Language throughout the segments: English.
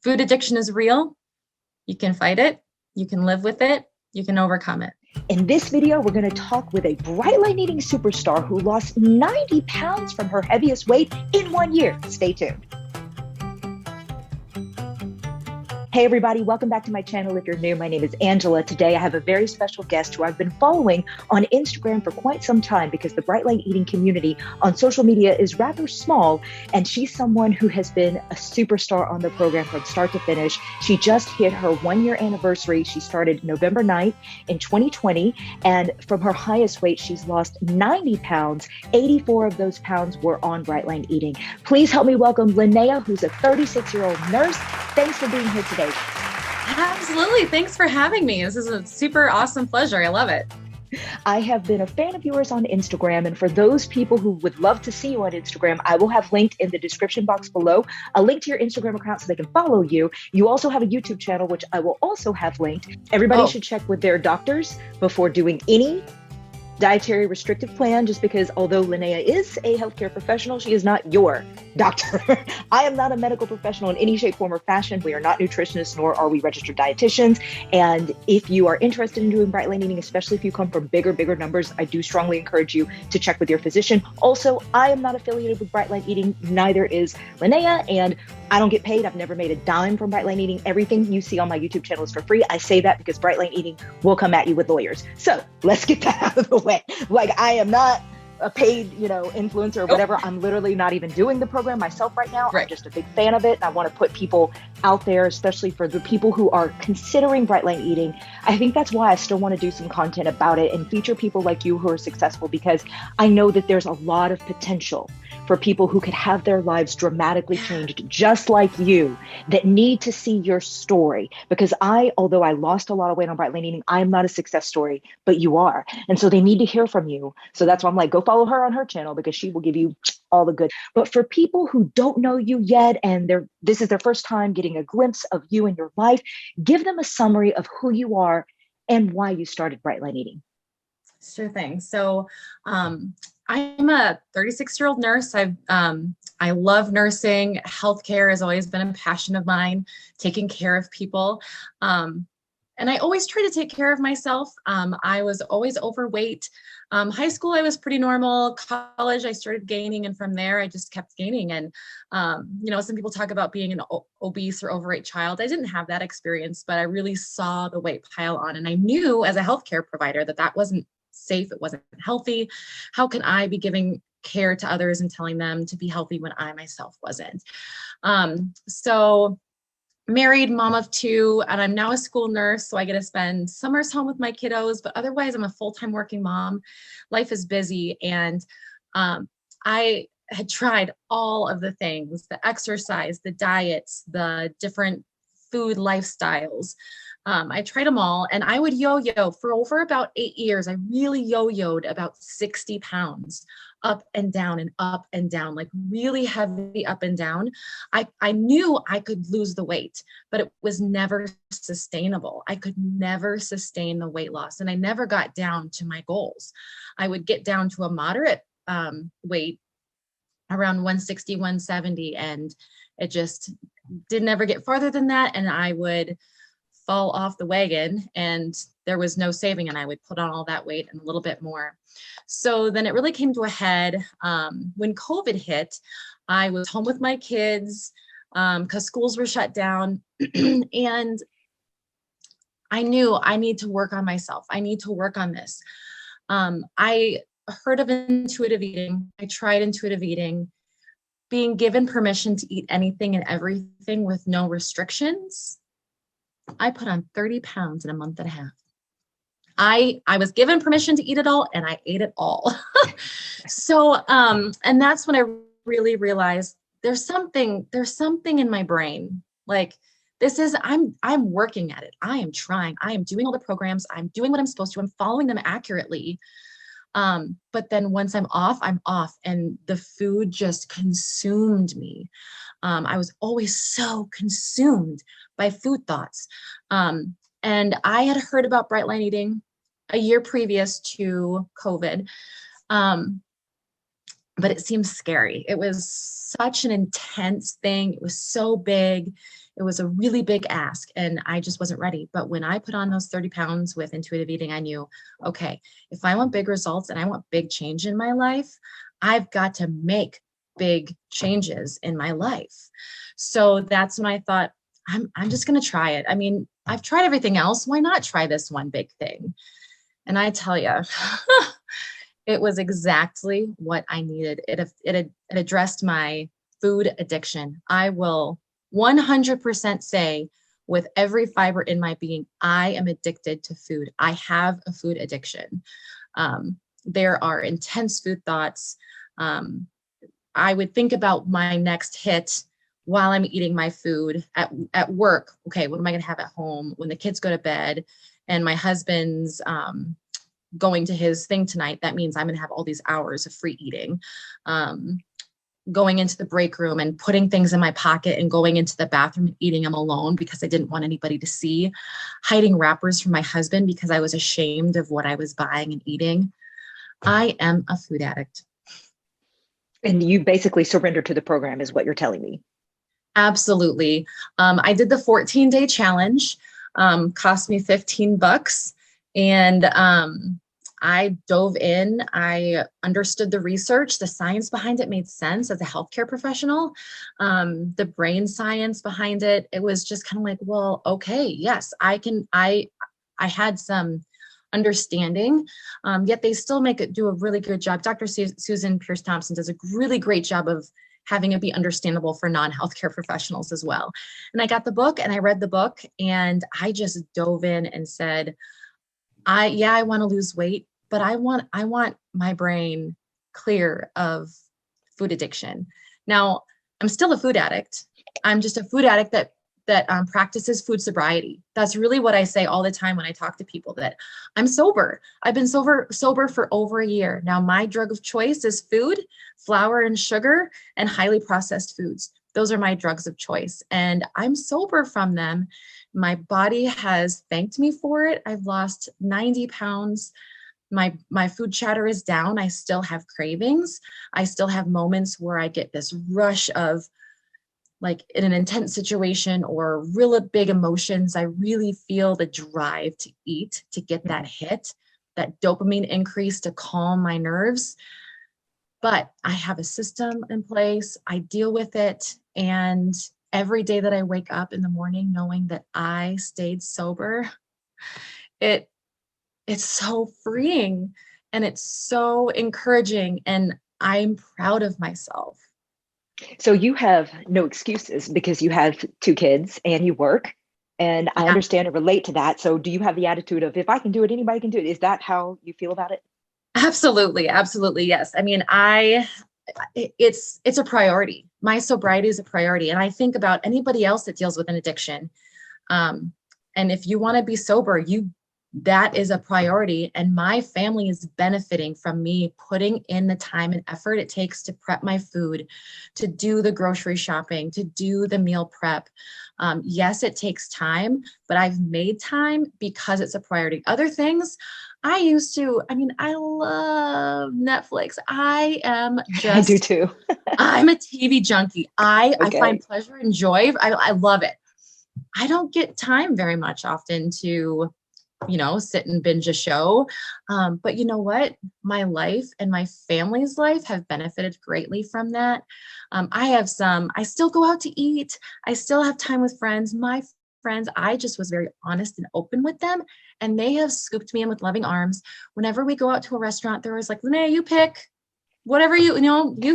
Food addiction is real. You can fight it. You can live with it. You can overcome it. In this video, we're going to talk with a bright line eating superstar who lost 90 pounds from her heaviest weight in 1 year. Stay tuned. Hey everybody, welcome back to my channel. If you're new, my name is Angela. Today I have a very special guest who I've been following on Instagram for quite some time because the bright light eating community on social media is rather small, and she's someone who has been a superstar on the program from start to finish. She just hit her 1 year anniversary. She started November 9th in 2020, and from her highest weight, she's lost 90 pounds. 84 of those pounds were on bright line eating. Please help me welcome Linnea, who's a 36-year-old nurse. Thanks for being here today. Absolutely. Thanks for having me. This is a super awesome pleasure. I love it. I have been a fan of yours on Instagram, and for those people who would love to see you on Instagram, I will have linked in the description box below a link to your Instagram account so they can follow you. You also have a YouTube channel, which I will also have linked. Everybody should check with their doctors before doing any dietary restrictive plan, just because although Linnea is a healthcare professional, she is not your doctor. I am not a medical professional in any shape, form, or fashion. We are not nutritionists, nor are we registered dietitians. And if you are interested in doing bright line eating, especially if you come from bigger numbers, I do strongly encourage you to check with your physician. Also, I am not affiliated with bright line eating, neither is Linnea, and I don't get paid. I've never made a dime from bright line eating. Everything you see on my YouTube channel is for free. I say that because bright line eating will come at you with lawyers. So let's get that out of the way. Like, I am not a paid, influencer or whatever. I'm literally not even doing the program myself right now. Right. I'm just a big fan of it. And I want to put people out there, especially for the people who are considering bright line eating. I think that's why I still want to do some content about it and feature people like you who are successful, because I know that there's a lot of potential for people who could have their lives dramatically changed, just like you, that need to see your story. Because although I lost a lot of weight on bright line eating, I'm not a success story, but you are. And so they need to hear from you. So that's why I'm like, go follow her on her channel, because she will give you all the good. But for people who don't know you yet, and this is their first time getting a glimpse of you and your life, give them a summary of who you are and why you started bright line eating. Sure thing. So I'm a 36-year-old nurse. I love nursing. Healthcare has always been a passion of mine, taking care of people. And I always try to take care of myself. I was always overweight. High school, I was pretty normal. College, I started gaining. And from there, I just kept gaining. And, some people talk about being an obese or overweight child. I didn't have that experience, but I really saw the weight pile on. And I knew as a healthcare provider that wasn't safe. It wasn't healthy. How can I be giving care to others and telling them to be healthy when I myself wasn't? So married, mom of two, and I'm now a school nurse. So I get to spend summers home with my kiddos, but otherwise I'm a full-time working mom. Life is busy. And I had tried all of the things, the exercise, the diets, the different food lifestyles. I tried them all, and I would yo-yo for over about 8 years. I really yo-yoed about 60 pounds up and down, like really heavy up and down. I knew I could lose the weight, but it was never sustainable. I could never sustain the weight loss, and I never got down to my goals. I would get down to a moderate weight around 160, 170, and it just didn't ever get farther than that. And I would fall off the wagon, and there was no saving, and I would put on all that weight and a little bit more. So then it really came to a head when COVID hit. I was home with my kids because schools were shut down, and I knew I need to work on myself. I need to work on this. I heard of intuitive eating. I tried intuitive eating, being given permission to eat anything and everything with no restrictions. I put on 30 pounds in a month and a half. I was given permission to eat it all, and I ate it all. So, and that's when I really realized there's something in my brain. Like, I'm working at it. I am trying. I am doing all the programs. I'm doing what I'm supposed to. I'm following them accurately. But then once I'm off, and the food just consumed me. I was always so consumed by food thoughts. And I had heard about bright line eating a year previous to COVID. But it seemed scary. It was such an intense thing. It was so big. It was a really big ask and I just wasn't ready. But when I put on those 30 pounds with intuitive eating, I knew, okay, if I want big results and I want big change in my life, I've got to make big changes in my life. So that's when I thought, I'm just going to try it. I mean, I've tried everything else. Why not try this one big thing? And I tell you, it was exactly what I needed. It addressed my food addiction. I will 100% say with every fiber in my being, I am addicted to food. I have a food addiction. There are intense food thoughts. I would think about my next hit while I'm eating my food at work. Okay, what am I going to have at home when the kids go to bed and my husband's going to his thing tonight? That means I'm going to have all these hours of free eating. Going into the break room and putting things in my pocket and going into the bathroom and eating them alone because I didn't want anybody to see. Hiding wrappers from my husband because I was ashamed of what I was buying and eating. I am a food addict. And you basically surrendered to the program is what you're telling me. Absolutely. I did the 14-day challenge, cost me $15. And I dove in. I understood the research, the science behind it made sense as a healthcare professional. The brain science behind it, it was just kind of like, well, okay, yes, I can. I had some understanding, yet they still do a really good job. Dr. Susan Pierce Thompson does a really great job of having it be understandable for non-healthcare professionals as well. And I got the book and I read the book and I just dove in and said, I want to lose weight, but I want my brain clear of food addiction. Now, I'm still a food addict. I'm just a food addict that practices food sobriety. That's really what I say all the time when I talk to people, that I'm sober. I've been sober for over a year. Now, my drug of choice is food, flour and sugar, and highly processed foods. Those are my drugs of choice. And I'm sober from them. My body has thanked me for it. I've lost 90 pounds. My food chatter is down. I still have cravings. I still have moments where I get this rush of, like in an intense situation or really big emotions, I really feel the drive to eat, to get that hit, that dopamine increase to calm my nerves. But I have a system in place. I deal with it. And every day that I wake up in the morning, knowing that I stayed sober, it's so freeing and it's so encouraging. And I'm proud of myself. So you have no excuses because you have 2 kids and you work, and I understand and relate to that. So do you have the attitude of, if I can do it, anybody can do it? Is that how you feel about it? Absolutely. Absolutely. Yes. I mean, it's a priority. My sobriety is a priority. And I think about anybody else that deals with an addiction. And if you want to be sober, that is a priority. And my family is benefiting from me putting in the time and effort it takes to prep my food, to do the grocery shopping, to do the meal prep. Yes, it takes time, but I've made time because it's a priority. Other things I love Netflix. I do too. I'm a TV junkie. I find pleasure and joy. I love it. I don't get time very much often to sit and binge a show. But you know what? My life and my family's life have benefited greatly from that. I still go out to eat. I still have time with friends. My friends, I just was very honest and open with them. And they have scooped me in with loving arms. Whenever we go out to a restaurant, they're always like, Linnea, you pick whatever you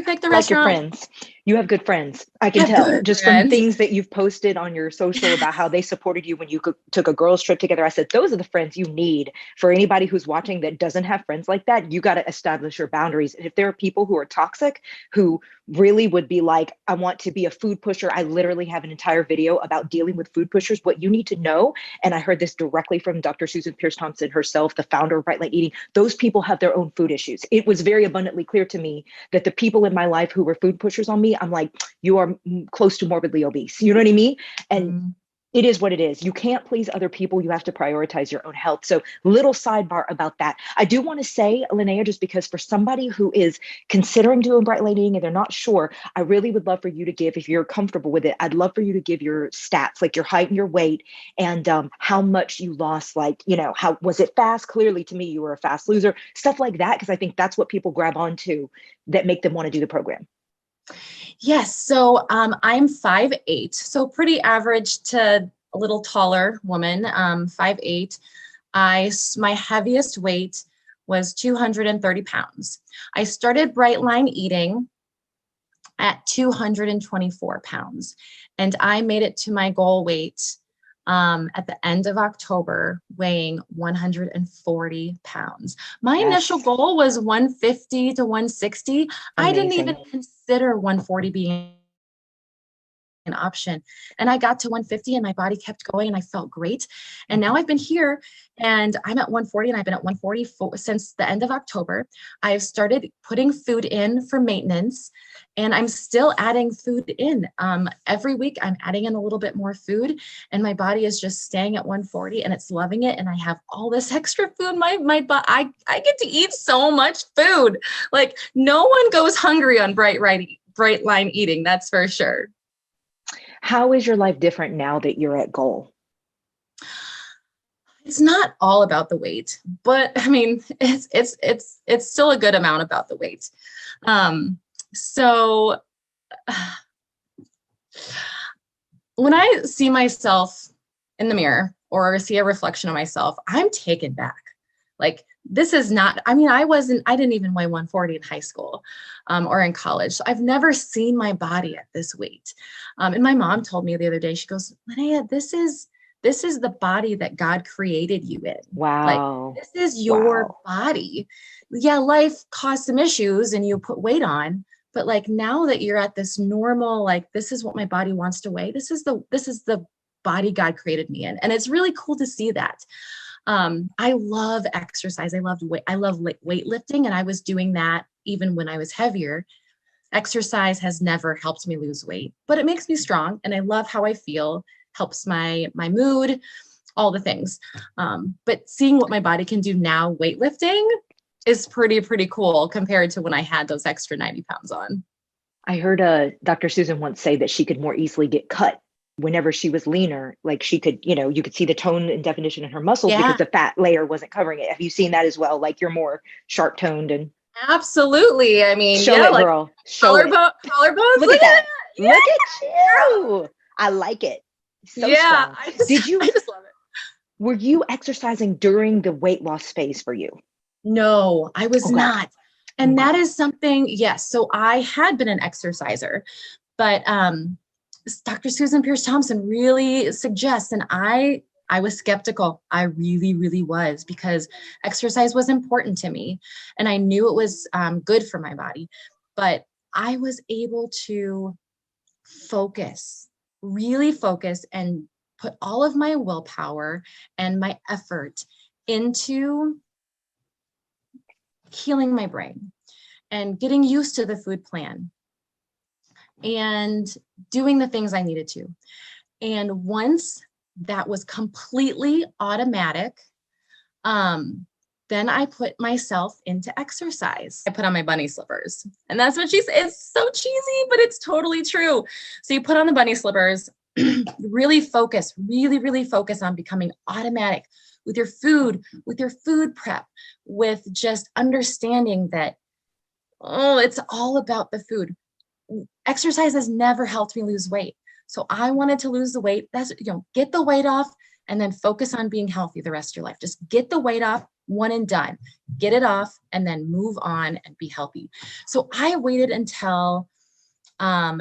pick the restaurant. Like your friends. You have good friends. I can tell just from things that you've posted on your social about how they supported you when you took a girls trip together. I said, those are the friends you need. For anybody who's watching that doesn't have friends like that, you got to establish your boundaries. And if there are people who are toxic, who really would be like, I want to be a food pusher. I literally have an entire video about dealing with food pushers, what you need to know. And I heard this directly from Dr. Susan Pierce Thompson herself, the founder of Right Light Eating. Those people have their own food issues. It was very abundantly clear to me that the people in my life who were food pushers on me, I'm like, you are close to morbidly obese. You know what I mean? And It is what it is. You can't please other people. You have to prioritize your own health. So, little sidebar about that. I do want to say, Linnea, just because for somebody who is considering doing bright light eating and they're not sure, I really would love for you to give, if you're comfortable with it, I'd love for you to give your stats, like your height and your weight, and how much you lost. Like, how was it fast? Clearly, to me, you were a fast loser, stuff like that, because I think that's what people grab onto that make them want to do the program. Yes. So I'm 5'8", so pretty average to a little taller woman, 5'8". My heaviest weight was 230 pounds. I started Bright Line eating at 224 pounds, and I made it to my goal weight at the end of October, weighing 140 pounds. My initial goal was 150 to 160. Amazing. I didn't even consider 140 being an option. And I got to 150 and my body kept going and I felt great. And now I've been here and I'm at 140 and I've been at 140 since the end of October. I've started putting food in for maintenance and I'm still adding food in. Every week I'm adding in a little bit more food and my body is just staying at 140 and it's loving it. And I have all this extra food. I get to eat so much food. Like no one goes hungry on Bright Line eating. That's for sure. How is your life different now that you're at goal? It's not all about the weight, but I mean, it's still a good amount about the weight. So when I see myself in the mirror or see a reflection of myself, I'm taken back. Like this is not, I mean, I didn't even weigh 140 in high school or in college. So I've never seen my body at this weight. And my mom told me the other day, she goes, Linnea, this is the body that God created you in. Wow. Like this is your body. Yeah, life caused some issues and you put weight on, but like now that you're at this normal, like this is what my body wants to weigh. This is the body God created me in. And it's really cool to see that. I love exercise. I love weightlifting, and I was doing that even when I was heavier. Exercise has never helped me lose weight, but it makes me strong, and I love how I feel. Helps my mood, all the things. But seeing what my body can do now, weightlifting, is pretty cool compared to when I had those extra 90 pounds on. I heard Dr. Susan once say that she could more easily get cut whenever she was leaner. Like she could, you could see the tone and definition in her muscles because the fat layer wasn't covering it. Have you seen that as well? Like you're more sharp toned and. Absolutely. I mean, show it, girl. Show it. Collarbones. Look at that. Yeah. Look at you. I like it. So strong. I just love it. Were you exercising during the weight loss phase for you? No, I was not. And that is something, yes. So I had been an exerciser, but Dr. Susan Pierce Thompson really suggests, and I was skeptical. I really was, because exercise was important to me and I knew it was good for my body, but I was able to really focus and put all of my willpower and my effort into healing my brain and getting used to the food plan and doing the things I needed to. And once that was completely automatic, then I put myself into exercise. I put on my bunny slippers, and that's what she said. It's so cheesy, but it's totally true. So you put on the bunny slippers, really focus on becoming automatic with your food prep, with just understanding that, it's all about the food. Exercise has never helped me lose weight. So I wanted to lose the weight. That's, get the weight off and then focus on being healthy the rest of your life. Just get the weight off, one and done. Get it off and then move on and be healthy. So I waited until June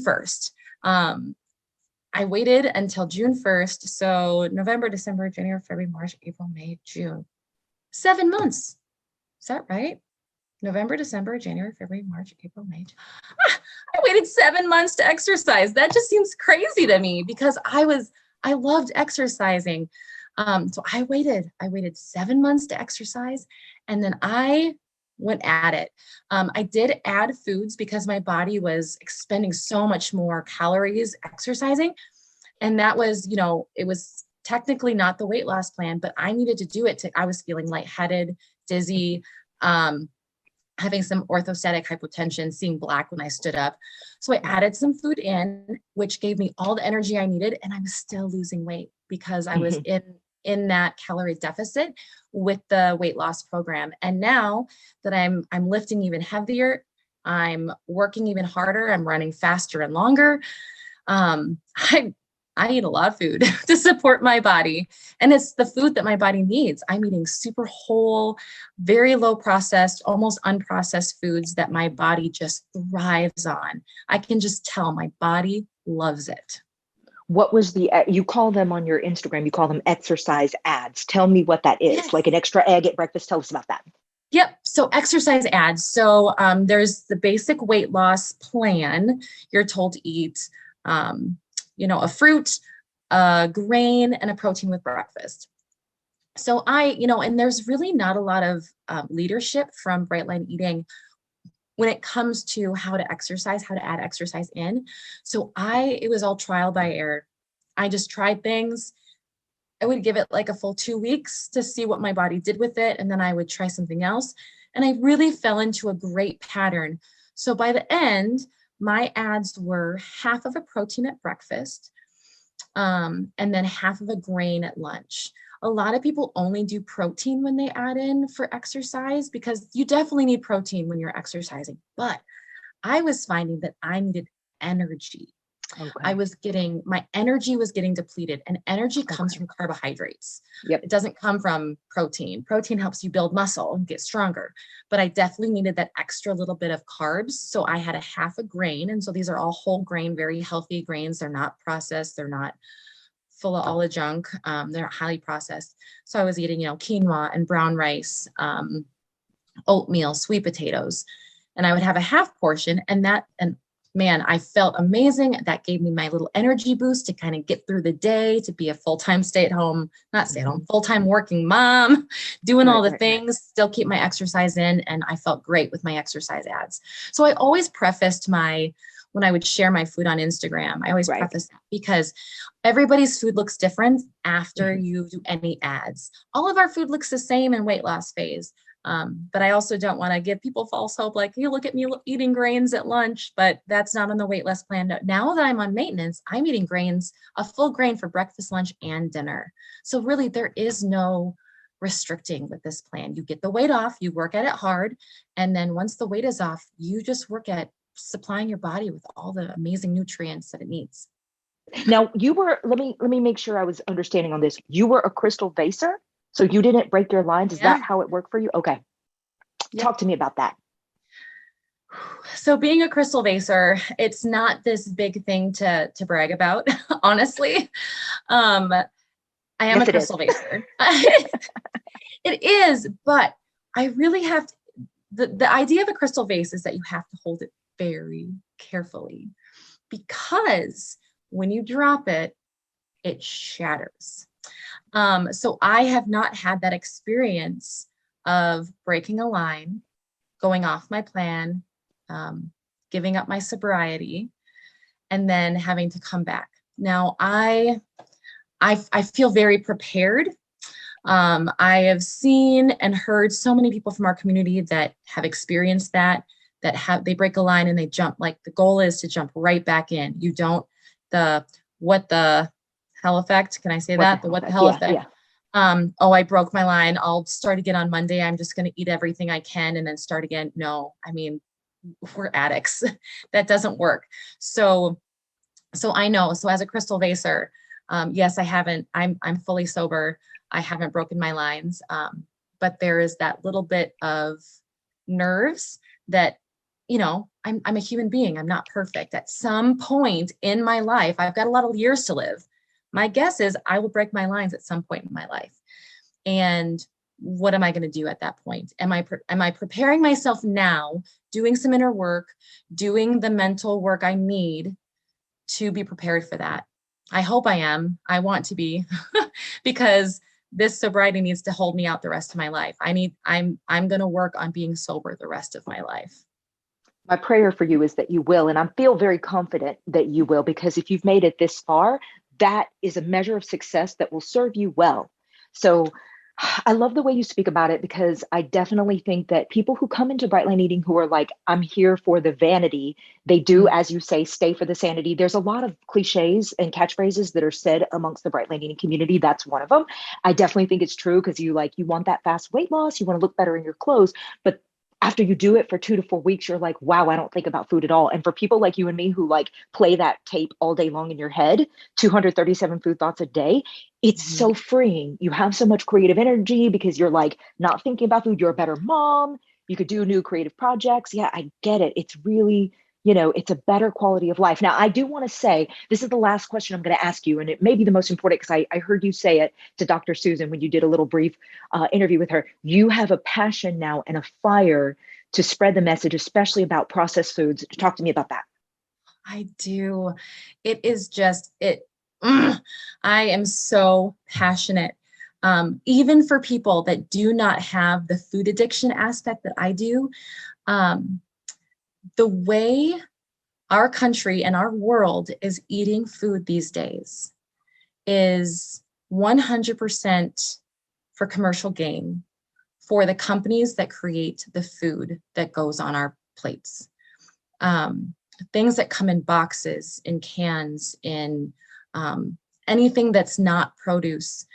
1st. I waited until June 1st. So November, December, January, February, March, April, May, June. 7 months. Is that right? November, December, January, February, March, April, May. I waited 7 months to exercise. That just seems crazy to me because I loved exercising. So I waited 7 months to exercise, and then I went at it. I did add foods because my body was expending so much more calories exercising. And that was, it was technically not the weight loss plan, but I needed to do it I was feeling lightheaded, dizzy, having some orthostatic hypotension, seeing black when I stood up. So I added some food in, which gave me all the energy I needed. And I was still losing weight because I was in that calorie deficit with the weight loss program. And now that I'm lifting even heavier, I'm working even harder, I'm running faster and longer. I eat a lot of food to support my body. And it's the food that my body needs. I'm eating super whole, very low processed, almost unprocessed foods that my body just thrives on. I can just tell my body loves it. What was you call them on your Instagram, you call them exercise ads. Tell me what that is. Yes. Like an extra egg at breakfast. Tell us about that. Yep. So exercise ads. So there's the basic weight loss plan. You're told to eat, a fruit, a grain, and a protein with breakfast. So and there's really not a lot of leadership from Bright Line Eating when it comes to how to exercise, how to add exercise in. So it was all trial by error. I just tried things. I would give it like a full 2 weeks to see what my body did with it. And then I would try something else. And I really fell into a great pattern. So by the end, my ads were half of a protein at breakfast, and then half of a grain at lunch. A lot of people only do protein when they add in for exercise because you definitely need protein when you're exercising. But I was finding that I needed energy. Okay. My energy was getting depleted, and energy comes from carbohydrates. Yep. It doesn't come from protein. Protein helps you build muscle and get stronger, but I definitely needed that extra little bit of carbs. So I had a half a grain. And so these are all whole grain, very healthy grains. They're not processed. They're not full of all the junk. They're not highly processed. So I was eating, quinoa and brown rice, oatmeal, sweet potatoes, and I would have a half portion, and man, I felt amazing. That gave me my little energy boost to kind of get through the day, to be a full-time full-time working mom, doing all the things, still keep my exercise in. And I felt great with my exercise ads. So I always prefaced when I would share my food on Instagram, I always preface that because everybody's food looks different after you do any ads. All of our food looks the same in weight loss phase. But I also don't want to give people false hope, like, you look at me eating grains at lunch, but that's not on the weight loss plan. Now that I'm on maintenance, I'm eating grains, a full grain for breakfast, lunch, and dinner. So really there is no restricting with this plan. You get the weight off, you work at it hard. And then once the weight is off, you just work at supplying your body with all the amazing nutrients that it needs. Now let me make sure I was understanding on this. You were a crystal vaser? So you didn't break your lines? Is that how it worked for you? Okay. Yep. Talk to me about that. So being a crystal vaser, it's not this big thing to brag about, honestly. I am a crystal vaser. It is, but I really have to, the idea of a crystal vase is that you have to hold it very carefully, because when you drop it, it shatters. So I have not had that experience of breaking a line, going off my plan, giving up my sobriety, and then having to come back. Now I feel very prepared. I have seen and heard so many people from our community that have experienced they break a line and they jump. Like, the goal is to jump right back in. You don't, what the hell effect. Can I say that? The what the hell effect? Yeah. I broke my line. I'll start again on Monday. I'm just going to eat everything I can and then start again. No, I mean, we're addicts. That doesn't work. So I know. So as a crystal vaser, yes, I haven't, I'm fully sober. I haven't broken my lines. But there is that little bit of nerves that, I'm a human being. I'm not perfect. At some point in my life, I've got a lot of years to live. My guess is I will break my lines at some point in my life. And what am I going to do at that point? Am I preparing myself now, doing some inner work, doing the mental work I need to be prepared for that? I hope I am. I want to be, because this sobriety needs to hold me out the rest of my life. I'm going to work on being sober the rest of my life. My prayer for you is that you will, and I feel very confident that you will, because if you've made it this far, that is a measure of success that will serve you well. So I love the way you speak about it, because I definitely think that people who come into Brightline Eating who are like, I'm here for the vanity, they do, as you say, stay for the sanity. There's a lot of cliches and catchphrases that are said amongst the Brightline Eating community. That's one of them. I definitely think it's true, because you want that fast weight loss, you want to look better in your clothes, but after you do it for 2 to 4 weeks, you're like, wow, I don't think about food at all. And for people like you and me who like play that tape all day long in your head, 237 food thoughts a day, it's so freeing. You have so much creative energy because you're like not thinking about food. You're a better mom. You could do new creative projects. Yeah, I get it. It's really, it's a better quality of life. Now, I do want to say, this is the last question I'm going to ask you, and it may be the most important because I heard you say it to Dr. Susan when you did a little brief interview with her. You have a passion now and a fire to spread the message, especially about processed foods. Talk to me about that. I do. It is just, I am so passionate. Even for people that do not have the food addiction aspect that I do, the way our country and our world is eating food these days is 100% for commercial gain for the companies that create the food that goes on our plates. Things that come in boxes, in cans, in anything that's not produce.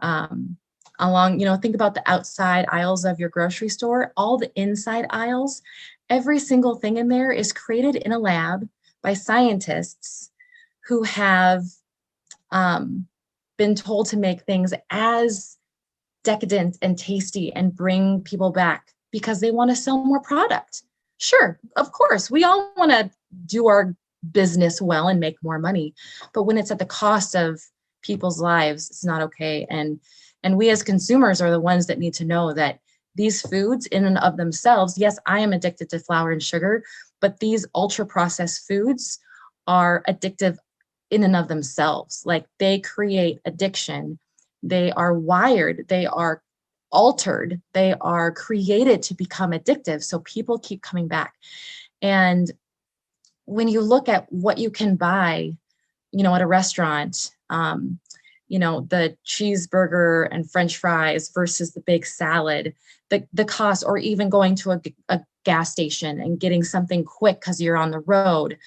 Think about the outside aisles of your grocery store, all the inside aisles, every single thing in there is created in a lab by scientists who have been told to make things as decadent and tasty and bring people back because they want to sell more product. Sure, of course, we all want to do our business well and make more money, but when it's at the cost of people's lives, it's not okay. And we as consumers are the ones that need to know that these foods in and of themselves, yes, I am addicted to flour and sugar, but these ultra processed foods are addictive in and of themselves. Like, they create addiction. They are wired, they are altered, they are created to become addictive. So people keep coming back. And when you look at what you can buy, at a restaurant, the cheeseburger and French fries versus the big salad, the cost, or even going to a gas station and getting something quick because you're on the road,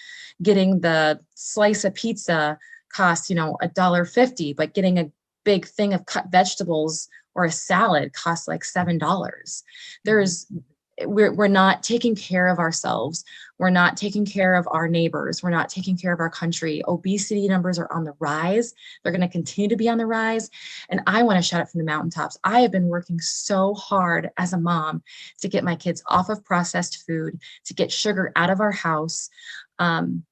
getting the slice of pizza costs, $1.50, but getting a big thing of cut vegetables or a salad costs like $7. We're not taking care of ourselves. We're not taking care of our neighbors. We're not taking care of our country. Obesity numbers are on the rise. They're going to continue to be on the rise. And I want to shout it from the mountaintops. I have been working so hard as a mom to get my kids off of processed food, to get sugar out of our house, and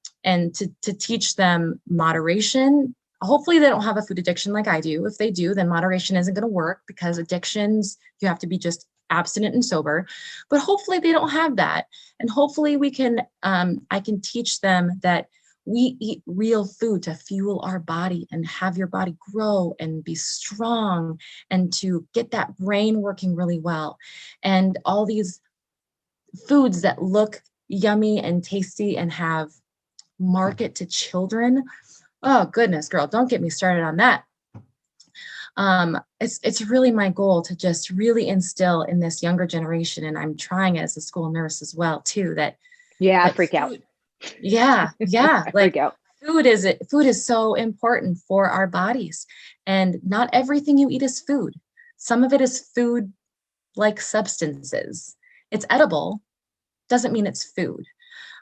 to teach them moderation. Hopefully they don't have a food addiction like I do. If they do, then moderation isn't going to work, because addictions, you have to be just abstinent and sober, but hopefully they don't have that. And hopefully we can, I can teach them that we eat real food to fuel our body and have your body grow and be strong and to get that brain working really well. And all these foods that look yummy and tasty and have market to children. Oh goodness, girl, don't get me started on that. It's really my goal to just really instill in this younger generation, and I'm trying as a school nurse as well too, that I freak out. Yeah. Like, freak out. Food is so important for our bodies, and not everything you eat is food. Some of it is food like substances. It's edible, doesn't mean it's food.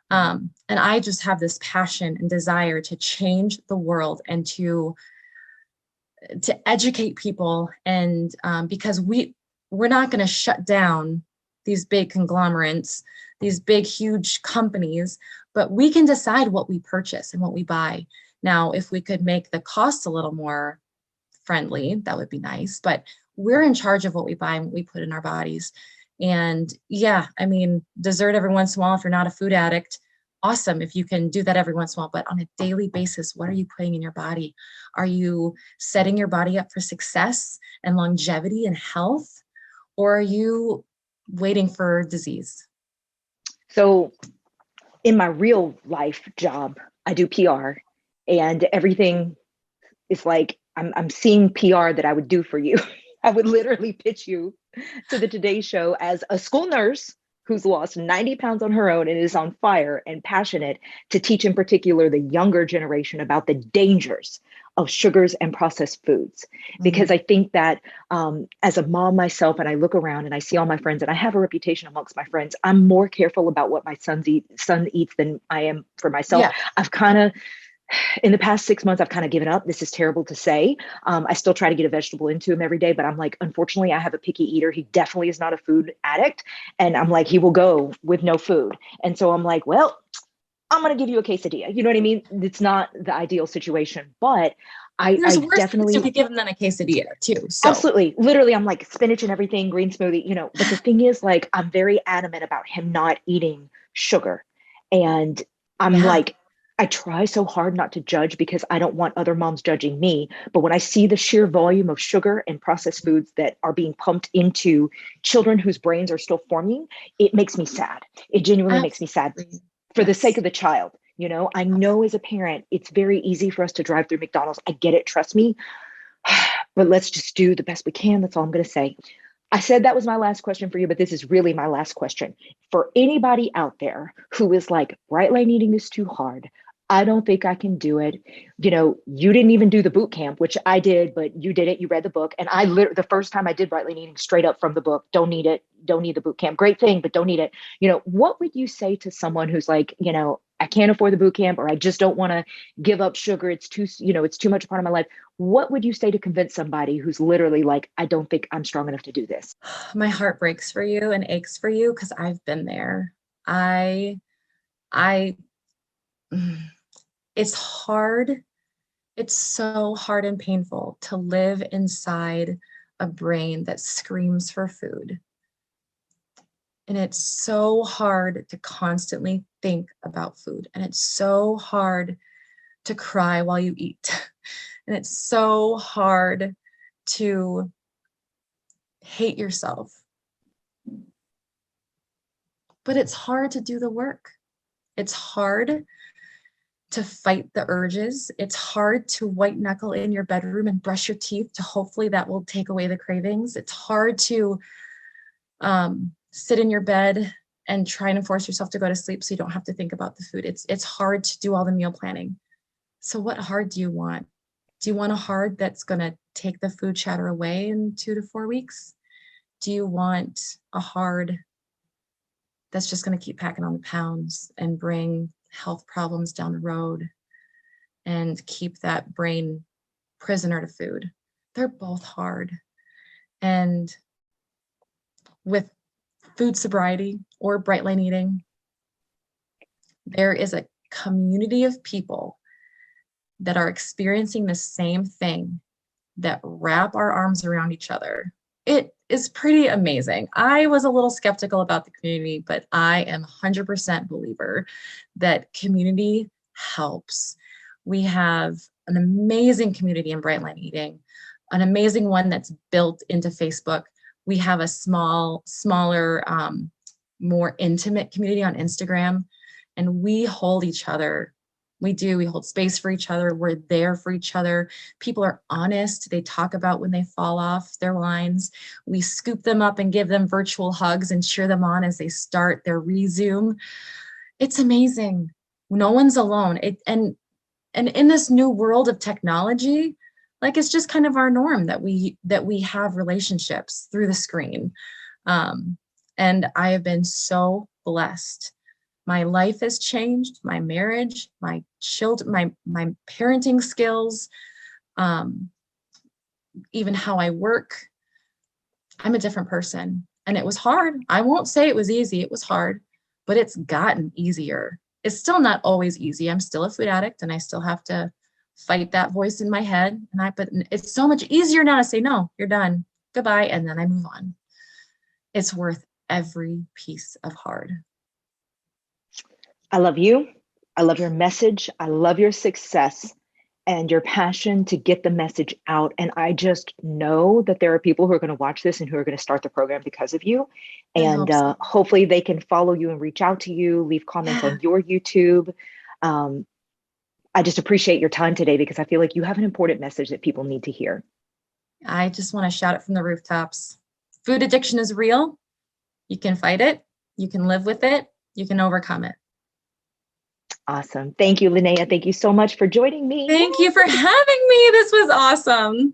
And I just have this passion and desire to change the world and to educate people, and because we're not going to shut down these big conglomerates, these big huge companies, but we can decide what we purchase and what we buy. Now, if we could make the cost a little more friendly, that would be nice, but we're in charge of what we buy and what we put in our bodies. And yeah, I mean, dessert every once in a while, if you're not a food addict, awesome if you can do that every once in a while, but on a daily basis, what are you putting in your body? Are you setting your body up for success and longevity and health, or are you waiting for disease? So in my real life job, I do PR, and everything is like, I'm seeing PR that I would do for you. I would literally pitch you to the Today Show as a school nurse who's lost 90 pounds on her own and is on fire and passionate to teach, in particular, the younger generation about the dangers of sugars and processed foods. Because I think that as a mom myself, and I look around and I see all my friends, and I have a reputation amongst my friends, I'm more careful about what my son eats than I am for myself. Yeah. I've kind of, in the past 6 months, I've kind of given up. This is terrible to say. I still try to get a vegetable into him every day, but I'm like, unfortunately, I have a picky eater. He definitely is not a food addict. And I'm like, he will go with no food. And so I'm like, well, I'm going to give you a quesadilla. You know what I mean? It's not the ideal situation, but There's I worse things to be definitely, given than a quesadilla too. So absolutely, literally, I'm like spinach and everything, green smoothie, you know. But the thing is, like, I'm very adamant about him not eating sugar. And I'm yeah. like, I try so hard not to judge because I don't want other moms judging me. But when I see the sheer volume of sugar and processed foods that are being pumped into children whose brains are still forming, it makes me sad. It genuinely makes me sad Absolutely. for the sake Yes. of the child. You know, I know as a parent, it's very easy for us to drive through McDonald's. I get it, trust me. But let's just do the best we can. That's all I'm going to say. I said that was my last question for you, but this is really my last question. For anybody out there who is like, bright line eating is too hard. I don't think I can do it. You know, you didn't even do the boot camp, which I did, but you did it. You read the book. And the first time I did bright line eating straight up from the book, don't need it. Don't need the boot camp. Great thing, but don't need it. You know, what would you say to someone who's like, you know, I can't afford the boot camp, or I just don't want to give up sugar. It's too, you know, it's too much a part of my life. What would you say to convince somebody who's literally like, I don't think I'm strong enough to do this? My heart breaks for you and aches for you because I've been there. I it's hard. It's so hard and painful to live inside a brain that screams for food. And it's so hard to constantly think about food. And it's so hard to cry while you eat. And it's so hard to hate yourself. But it's hard to do the work. It's hard to fight the urges. It's hard to white knuckle in your bedroom and brush your teeth to hopefully that will take away the cravings. It's hard to sit in your bed and try and force yourself to go to sleep so you don't have to think about the food. It's hard to do all the meal planning. So what hard do you want? Do you want a hard that's going to take the food chatter away in 2 to 4 weeks? Do you want a hard that's just going to keep packing on the pounds and bring health problems down the road and keep that brain prisoner to food? They're both hard. And with food sobriety or bright line eating, there is a community of people that are experiencing the same thing that wrap our arms around each other. It is pretty amazing. I was a little skeptical about the community, but I am 100% believer that community helps. We have an amazing community in Bright Line Eating, an amazing one that's built into Facebook. We have a smaller, more intimate community on Instagram, and we hold each other. We hold space for each other. We're there for each other. People are honest. They talk about when they fall off their lines. We scoop them up and give them virtual hugs and cheer them on as they start their resume. It's amazing. No one's alone. And in this new world of technology, like, it's just kind of our norm that we have relationships through the screen. And I have been so blessed. My life has changed, my marriage, my children, my parenting skills, even how I work. I'm a different person. And it was hard. I won't say it was easy. It was hard, but it's gotten easier. It's still not always easy. I'm still a food addict and I still have to fight that voice in my head. But it's so much easier now to say, no, you're done. Goodbye. And then I move on. It's worth every piece of hard. I love you. I love your message. I love your success and your passion to get the message out. And I just know that there are people who are going to watch this and who are going to start the program because of you. And So. hopefully they can follow you and reach out to you, leave comments on your YouTube. I just appreciate your time today because I feel like you have an important message that people need to hear. I just want to shout it from the rooftops. Food addiction is real. You can fight it. You can live with it. You can overcome it. Awesome. Thank you, Linnea. Thank you so much for joining me. Thank you for having me. This was awesome.